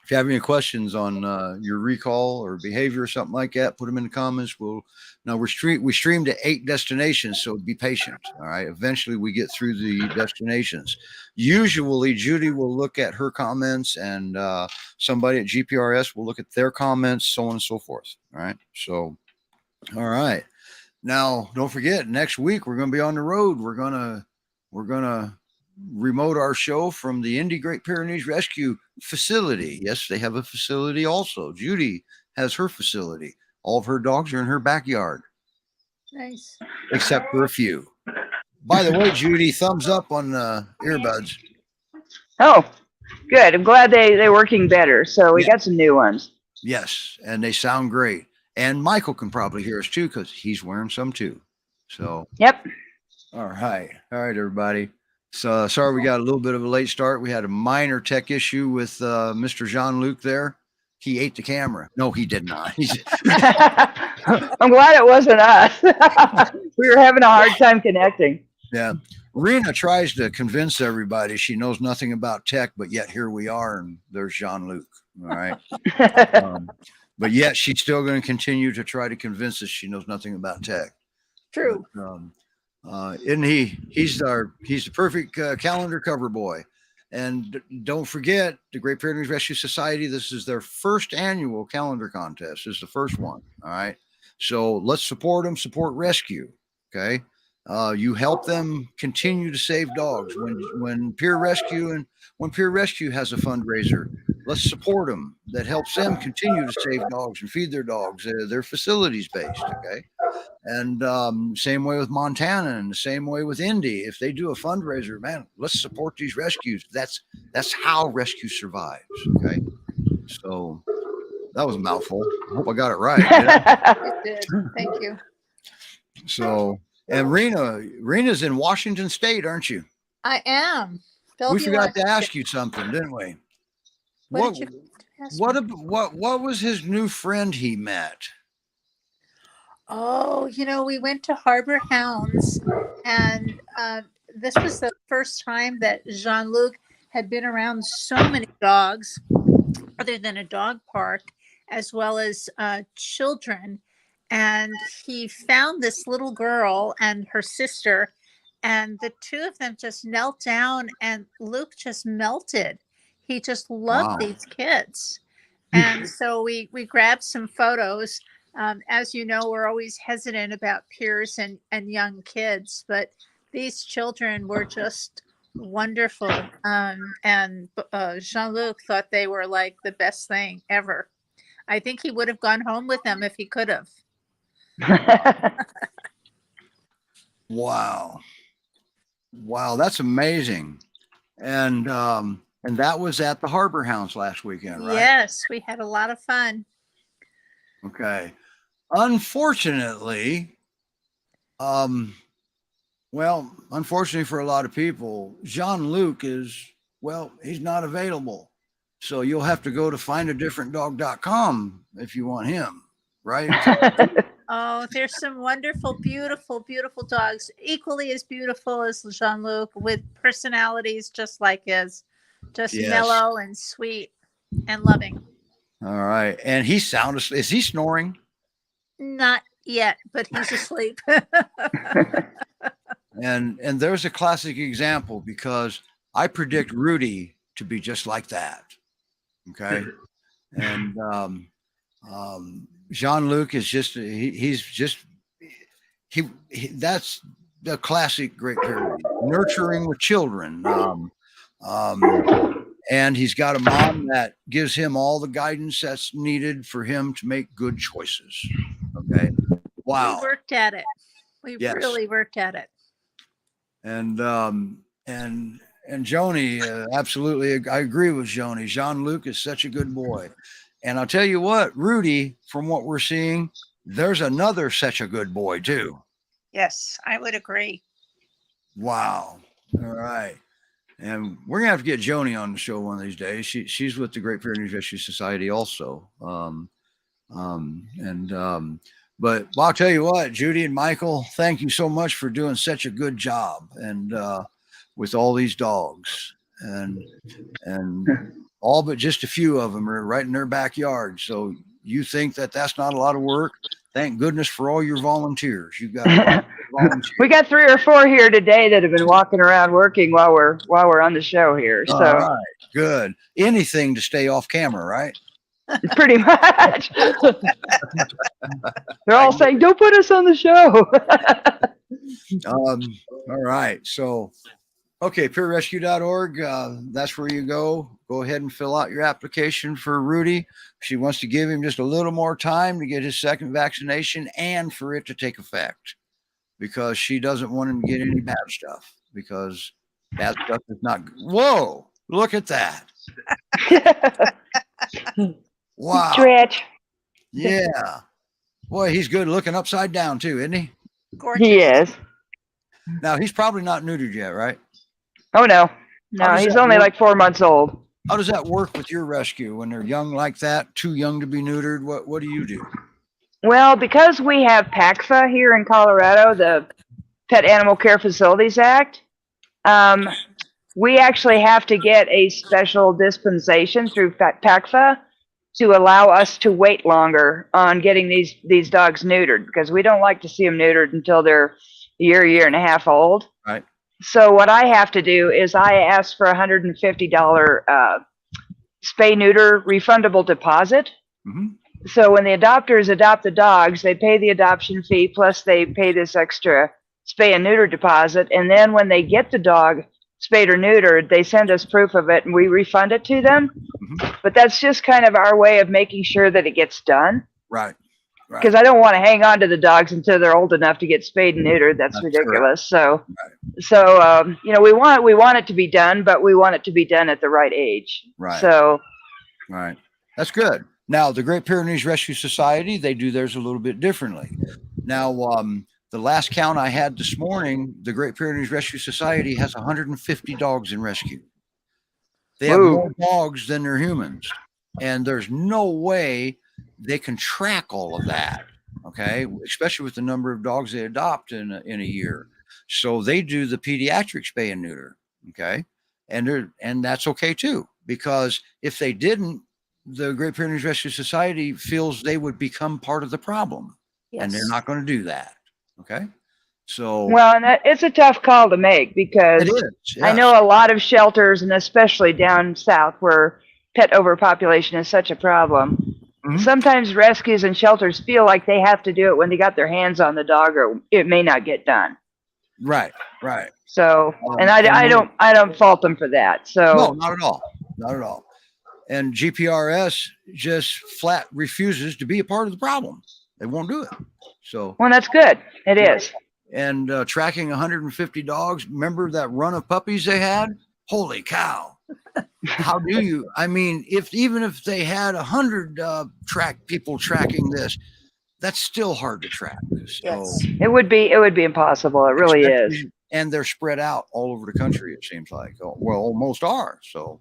If you have any questions on your recall or behavior or something like that, put them in the comments. We stream to 8 destinations, so be patient. All right. Eventually we get through the destinations. Usually Judy will look at her comments, and somebody at GPRS will look at their comments, so on and so forth. All right. So, all right. Now, don't forget, next week we're going to be on the road. We're going to remote our show from the Indy Great Pyrenees Rescue facility. Yes, they have a facility also. Judy has her facility. All of her dogs are in her backyard. Nice. Except for a few. By the way, Judy, thumbs up on the earbuds. Oh, good. I'm glad they're working better. So we got some new ones. Yes, and they sound great. And Michael can probably hear us too, because he's wearing some too. So. Yep. All right, everybody. So sorry we got a little bit of a late start. We had a minor tech issue with Mr. Jean-Luc there. He ate the camera. No, he did not. I'm glad it wasn't us. We were having a hard time connecting. Yeah. Rena tries to convince everybody she knows nothing about tech, but yet here we are, and there's Jean-Luc. All right. But yet she's still going to continue to try to convince us she knows nothing about tech. True. But, isn't he? He's the perfect calendar cover boy. And don't forget the Great Pyrenees Rescue Society. This is their first annual calendar contest. This is the first one. All right. So let's support them, support rescue. Okay. You help them continue to save dogs. When PYRescue has a fundraiser, let's support them. That helps them continue to save dogs and feed their dogs. They're facilities based. Okay. And same way with Montana, and the same way with Indy. If they do a fundraiser, man, let's support these rescues. That's how rescue survives. Okay. So that was a mouthful. I hope I got it right. It did. Thank you. So, and Rena's in Washington State, aren't you? I am. We forgot to ask you something, didn't we? What did you ask me? What was his new friend he met? Oh, we went to Harbor Hounds, and this was the first time that Jean-Luc had been around so many dogs, other than a dog park, as well as children. And he found this little girl and her sister, and the two of them just knelt down, and Luke just melted. He just loved these kids. And so we grabbed some photos. As you know, we're always hesitant about peers and young kids, but these children were just wonderful. And Jean-Luc thought they were like the best thing ever. I think he would have gone home with them if he could have. Wow, that's amazing. And that was at the Harbor Hounds last weekend, right? Yes, we had a lot of fun. Okay. Unfortunately, unfortunately for a lot of people, Jean-Luc he's not available. So you'll have to go to findadifferentdog.com if you want him, right? Oh, there's some wonderful, beautiful, beautiful dogs, equally as beautiful as Jean-Luc, with personalities just like his, just mellow and sweet. and loving. All right. And he's sound asleep. Is he snoring? Not yet, but he's asleep. And there's a classic example because I predict Rudy to be just like that. Okay. And Jean-Luc is just that's the classic Great Pyrenees, nurturing with children. And he's got a mom that gives him all the guidance that's needed for him to make good choices. Okay. Wow. We worked at it. We Yes. really worked at it. And Joni, absolutely, I agree with Joni. Jean-Luc is such a good boy. And I'll tell you what, Rudy, from what we're seeing, there's another such a good boy too. Yes, I would agree. Wow. All right. And we're gonna have to get Joni on the show one of these days. She's with the Great Pyrenees Rescue Society also. But I'll tell you what, Judy and Michael, thank you so much for doing such a good job and with all these dogs and all but just a few of them are right in their backyard. So you think that that's not a lot of work? Thank goodness for all your volunteers. You've got a lot of volunteers. We got 3 or 4 here today that have been walking around working while we're on the show here. So All right, good. Anything to stay off camera, right? pretty much. They're all saying, "Don't put us on the show." All right. So, okay, PYRescue.org. That's where you go. Go ahead and fill out your application for Rudy. She wants to give him just a little more time to get his second vaccination and for it to take effect because she doesn't want him to get any bad stuff because bad stuff is not. Whoa, look at that. Wow. Stretch. Yeah. Boy, he's good looking upside down too, isn't he? Gorgeous. He is. Now, he's probably not neutered yet, right? Oh no, How no, does he's that only work? like 4 months old. How does that work with your rescue when they're young like that, too young to be neutered? What do you do? Well, because we have PACFA here in Colorado, the Pet Animal Care Facilities Act, we actually have to get a special dispensation through PACFA to allow us to wait longer on getting these dogs neutered because we don't like to see them neutered until they're a year and a half old. Right. So what I have to do is I ask for $150 spay neuter refundable deposit. Mm-hmm. So when the adopters adopt the dogs, they pay the adoption fee plus they pay this extra spay and neuter deposit. And then when they get the dog spayed or neutered, they send us proof of it and we refund it to them. Mm-hmm. But that's just kind of our way of making sure that it gets done. Right. Because I don't want to hang on to the dogs until they're old enough to get spayed and neutered. That's ridiculous. Right. So you know, we want it to be done, but we want it to be done at the right age. Right. So, Right. That's good. Now, the Great Pyrenees Rescue Society, they do theirs a little bit differently. Now, the last count I had this morning, the Great Pyrenees Rescue Society has 150 dogs in rescue. They have more dogs than they're humans. And there's no way they can track all of that. Okay. Especially with the number of dogs they adopt in a year. So they do the pediatric spay and neuter. Okay. And that's okay too, because if they didn't, the Great Pyrenees Rescue Society feels they would become part of the problem. Yes. And they're not going to do that. Okay. So, well, and it's a tough call to make because it is. Yes. I know a lot of shelters, and especially down south where pet overpopulation is such a problem. Mhm. Sometimes rescues and shelters feel like they have to do it when they got their hands on the dog, or it may not get done. Right. Right. So, and I don't fault them for that. So, No, not at all. Not at all. And GPRS just flat refuses to be a part of the problem. They won't do it. So, well, that's good. It is. and tracking 150 dogs. Remember that run of puppies they had? Holy cow. How do you, I mean, even if they had 100 people tracking this, that's still hard to track. So, Yes. It would be impossible. It really is. And they're spread out all over the country, it seems like. Well, almost are. So,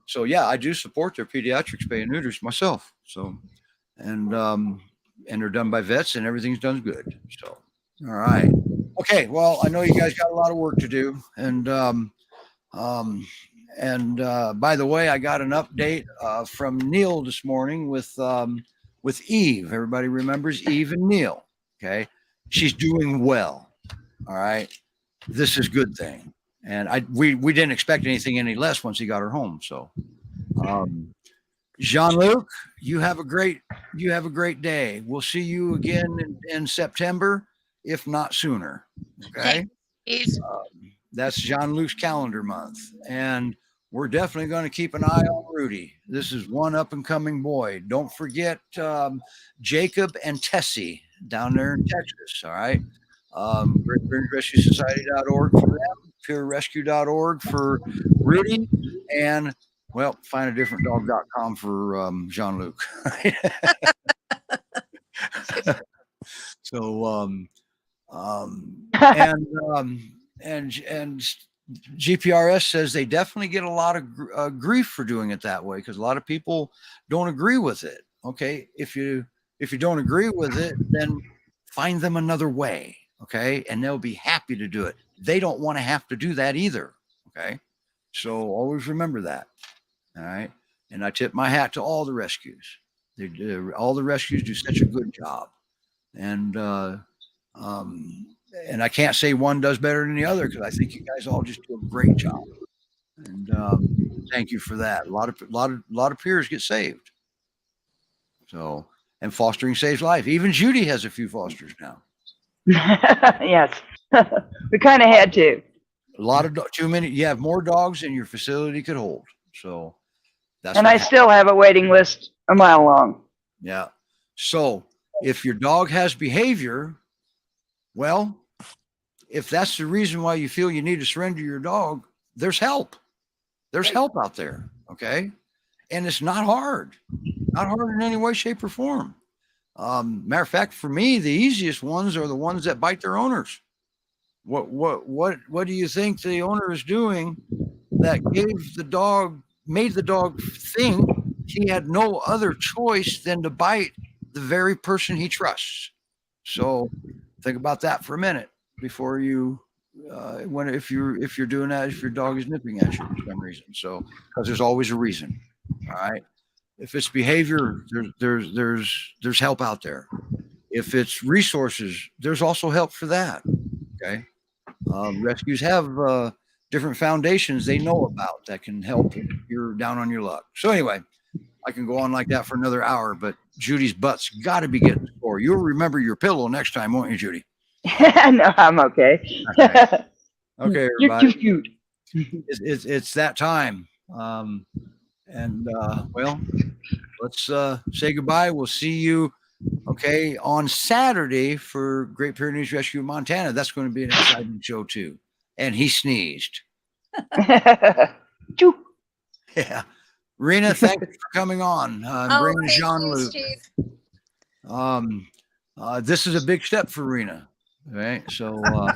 so yeah, I do support their pediatric spay and neuters myself. So, and they're done by vets and everything's done good. So, all right. Okay. Well, I know you guys got a lot of work to do, and And by the way, I got an update from Neil this morning with Eve. Everybody remembers Eve and Neil. Okay, she's doing well. All right, this is a good thing. And we didn't expect anything any less once he got her home. So, Jean-Luc, you have a great day. We'll see you again in September, if not sooner. Okay. That's Jean-Luc's calendar month. And we're definitely going to keep an eye on Rudy. This is one up and coming boy. Don't forget Jacob and Tessie down there in Texas. All right. GreatPyreneesRescueSociety.org for them, PYRescue.org for Rudy, and well, findadifferentdog.com for Jean-Luc. So and GPRS says they definitely get a lot of grief for doing it that way, because a lot of people don't agree with it. Okay, if you don't agree with it, then find them another way. Okay, and they'll be happy to do it. They don't want to have to do that either. Okay, so always remember that. All right, and I tip my hat to all the rescues. All the rescues do such a good job, and I can't say one does better than the other, because I think you guys all just do a great job. And thank you for that. A lot of peers get saved. So, and fostering saves life. Even Judy has a few fosters now. Yes, we kind of had to. A lot of too many. You have more dogs than your facility could hold. So that's. And I still have a waiting list a mile long. Yeah. So if your dog has behavior, well, if that's the reason why you feel you need to surrender your dog, there's help. There's help out there. Okay. And it's not hard in any way, shape, or form. Matter of fact, for me, the easiest ones are the ones that bite their owners. What do you think the owner is doing that made the dog think he had no other choice than to bite the very person he trusts? So think about that for a minute before you, if you're doing that, if your dog is nipping at you for some reason. So, because there's always a reason. All right. If it's behavior, there's help out there. If it's resources, there's also help for that. Okay. Rescues have different foundations they know about that can help if you're down on your luck. So anyway, I can go on like that for another hour, but Judy's butt's got to be getting sore. You'll remember your pillow next time, won't you, Judy? No, I'm okay. Okay, everybody. You're too cute. It's that time. Well, let's say goodbye. We'll see you, okay, on Saturday for Great Pyrenees Rescue Montana. That's going to be an exciting show too. And he sneezed. Yeah. Rena, thank you for coming on. Bringing Jean-Luc. This is a big step for Rena. All right. So, all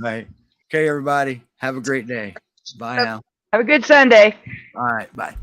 right. Okay, everybody. Have a great day. Bye now. Have a good Sunday. All right. Bye.